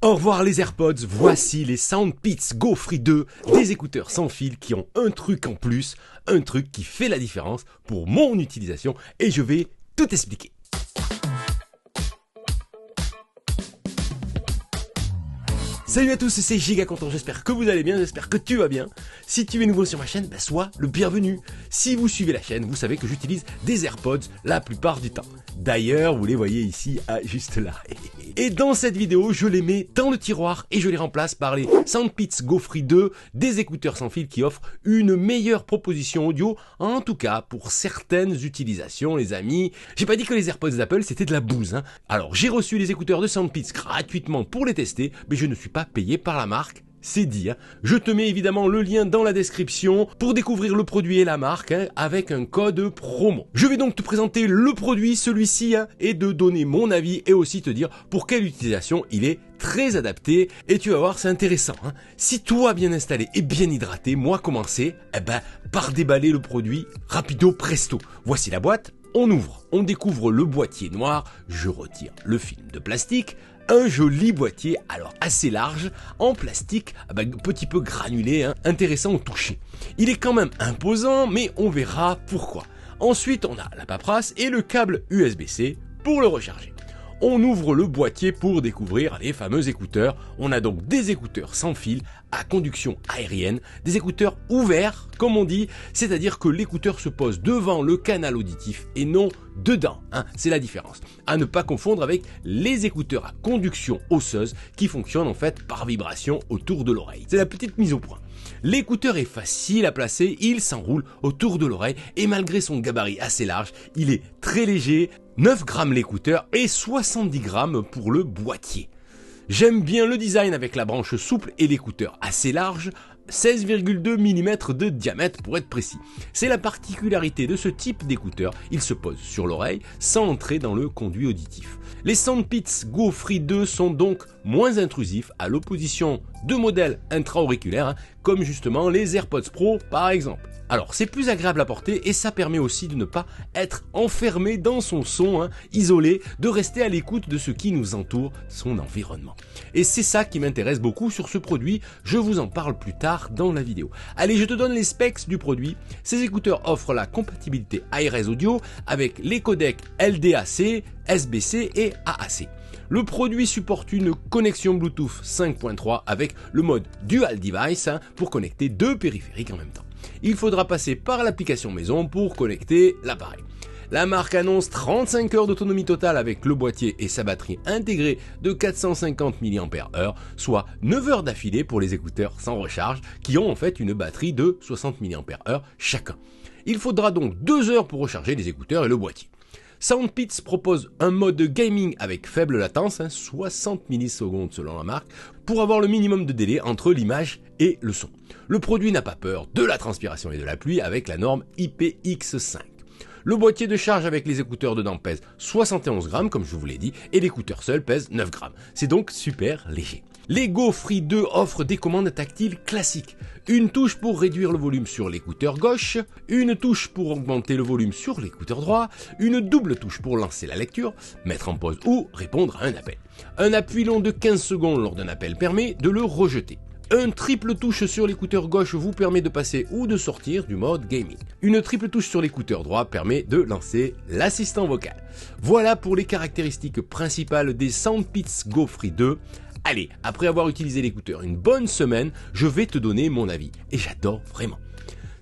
Au revoir les AirPods, voici les Soundpeats Go Free 2, des écouteurs sans fil qui ont un truc en plus, un truc qui fait la différence pour mon utilisation et je vais tout expliquer. Salut à tous, c'est Giga Content, j'espère que vous allez bien, j'espère que tu vas bien. Si tu es nouveau sur ma chaîne, sois le bienvenu. Si vous suivez la chaîne, vous savez que j'utilise des AirPods la plupart du temps. D'ailleurs, vous les voyez ici, juste là. Et dans cette vidéo, je les mets dans le tiroir et je les remplace par les Soundpeats Go Free 2, des écouteurs sans fil qui offrent une meilleure proposition audio, en tout cas pour certaines utilisations, les amis. J'ai pas dit que les AirPods d'Apple c'était de la bouse, hein. Alors j'ai reçu les écouteurs de Soundpeats gratuitement pour les tester, mais je ne suis pas payé par la marque. C'est dit, hein. Je te mets évidemment le lien dans la description pour découvrir le produit et la marque avec un code promo. Je vais donc te présenter le produit, celui-ci, et de donner mon avis et aussi te dire pour quelle utilisation il est très adapté et tu vas voir c'est intéressant. Si toi bien installé et bien hydraté, moi commencer par déballer le produit rapido presto. Voici la boîte. On ouvre, on découvre le boîtier noir, je retire le film de plastique, un joli boîtier, alors assez large, en plastique, petit peu granulé, intéressant au toucher. Il est quand même imposant, mais on verra pourquoi. Ensuite, on a la paperasse et le câble USB-C pour le recharger. On ouvre le boîtier pour découvrir les fameux écouteurs. On a donc des écouteurs sans fil à conduction aérienne, des écouteurs ouverts, comme on dit, c'est-à-dire que l'écouteur se pose devant le canal auditif et non dedans, c'est la différence. À ne pas confondre avec les écouteurs à conduction osseuse qui fonctionnent en fait par vibration autour de l'oreille. C'est la petite mise au point. L'écouteur est facile à placer, il s'enroule autour de l'oreille et malgré son gabarit assez large, il est très léger, 9 grammes l'écouteur et 70 grammes pour le boîtier. J'aime bien le design avec la branche souple et l'écouteur assez large, 16,2 mm de diamètre pour être précis. C'est la particularité de ce type d'écouteur, il se pose sur l'oreille sans entrer dans le conduit auditif. Les Soundpeats Go Free 2 sont donc moins intrusifs à l'opposition de modèles intra-auriculaires comme justement les AirPods Pro par exemple. Alors c'est plus agréable à porter et ça permet aussi de ne pas être enfermé dans son son, isolé, de rester à l'écoute de ce qui nous entoure, son environnement. Et c'est ça qui m'intéresse beaucoup sur ce produit, je vous en parle plus tard dans la vidéo. Allez, je te donne les specs du produit. Ces écouteurs offrent la compatibilité ARS audio avec les codecs LDAC, SBC et AAC. Le produit supporte une connexion Bluetooth 5.3 avec le mode Dual Device pour connecter deux périphériques en même temps. Il faudra passer par l'application maison pour connecter l'appareil. La marque annonce 35 heures d'autonomie totale avec le boîtier et sa batterie intégrée de 450 mAh, soit 9 heures d'affilée pour les écouteurs sans recharge qui ont en fait une batterie de 60 mAh chacun. Il faudra donc 2 heures pour recharger les écouteurs et le boîtier. Soundpeats propose un mode gaming avec faible latence, 60 millisecondes selon la marque, pour avoir le minimum de délai entre l'image et le son. Le produit n'a pas peur de la transpiration et de la pluie avec la norme IPX5. Le boîtier de charge avec les écouteurs dedans pèse 71 grammes comme je vous l'ai dit et l'écouteur seul pèse 9 grammes. C'est donc super léger. Les Go Free 2 offrent des commandes tactiles classiques. Une touche pour réduire le volume sur l'écouteur gauche, une touche pour augmenter le volume sur l'écouteur droit, une double touche pour lancer la lecture, mettre en pause ou répondre à un appel. Un appui long de 15 secondes lors d'un appel permet de le rejeter. Un triple touche sur l'écouteur gauche vous permet de passer ou de sortir du mode gaming. Une triple touche sur l'écouteur droit permet de lancer l'assistant vocal. Voilà pour les caractéristiques principales des Soundpeats Go Free 2. Allez, après avoir utilisé l'écouteur une bonne semaine, je vais te donner mon avis. Et j'adore vraiment.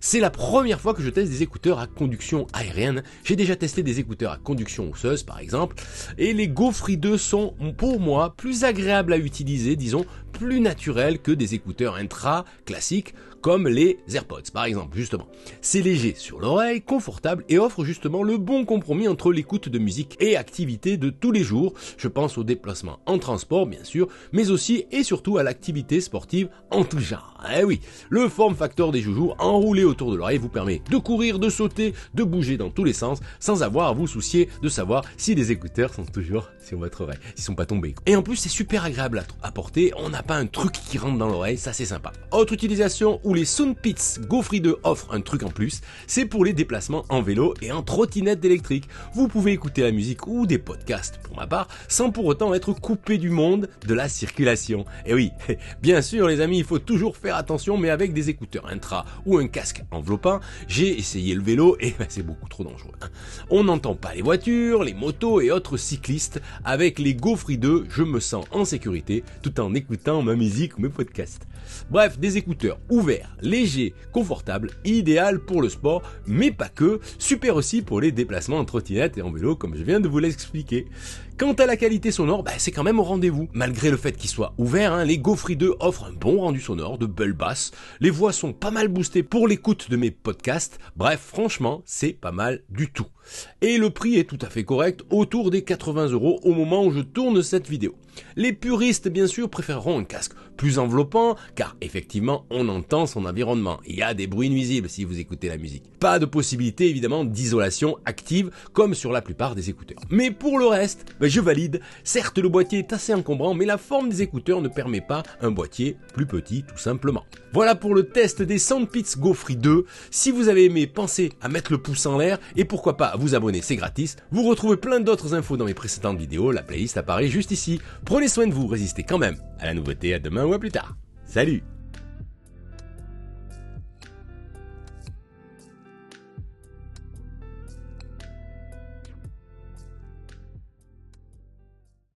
C'est la première fois que je teste des écouteurs à conduction aérienne. J'ai déjà testé des écouteurs à conduction osseuse par exemple. Et les Go Free 2 sont pour moi plus agréables à utiliser, disons plus naturels que des écouteurs intra classiques comme les AirPods par exemple justement. C'est léger sur l'oreille, confortable et offre justement le bon compromis entre l'écoute de musique et activité de tous les jours. Je pense aux déplacements en transport bien sûr, mais aussi et surtout à l'activité sportive en tout genre. Eh oui, le form factor des joujoux enroulé autour de l'oreille vous permet de courir, de sauter, de bouger dans tous les sens sans avoir à vous soucier de savoir si les écouteurs sont toujours sur votre oreille, s'ils sont pas tombés. Et en plus c'est super agréable à porter, on n'a pas un truc qui rentre dans l'oreille, ça c'est sympa. Autre utilisation où les Soundpits GoFree 2 offrent un truc en plus, c'est pour les déplacements en vélo et en trottinette électrique. Vous pouvez écouter la musique ou des podcasts, pour ma part, sans pour autant être coupé du monde de la circulation. Et oui, bien sûr les amis, il faut toujours faire attention, mais avec des écouteurs intra ou un casque enveloppant, j'ai essayé le vélo et c'est beaucoup trop dangereux. On n'entend pas les voitures, les motos et autres cyclistes. Avec les GoFree 2, je me sens en sécurité tout en écoutant ma musique ou mes podcasts. Bref, des écouteurs ouverts, légers, confortables, idéal pour le sport, mais pas que, super aussi pour les déplacements en trottinette et en vélo comme je viens de vous l'expliquer. Quant à la qualité sonore, c'est quand même au rendez-vous. Malgré le fait qu'ils soient ouverts, les GoFree 2 offrent un bon rendu sonore, de belles basses, les voix sont pas mal boostées pour l'écoute de mes podcasts, bref, franchement, c'est pas mal du tout. Et le prix est tout à fait correct, autour des 80 € au moment où je tourne cette vidéo. Les puristes, bien sûr, préféreront un casque plus enveloppant, car effectivement, on entend son environnement. Il y a des bruits nuisibles si vous écoutez la musique. Pas de possibilité, évidemment, d'isolation active, comme sur la plupart des écouteurs. Mais pour le reste, je valide. Certes, le boîtier est assez encombrant, mais la forme des écouteurs ne permet pas un boîtier plus petit, tout simplement. Voilà pour le test des Soundpits GoFree 2. Si vous avez aimé, pensez à mettre le pouce en l'air, et pourquoi pas à vous abonner, c'est gratis. Vous retrouvez plein d'autres infos dans mes précédentes vidéos, la playlist apparaît juste ici. Prenez soin de vous, résistez quand même à la nouveauté, à demain ou à plus tard. Salut!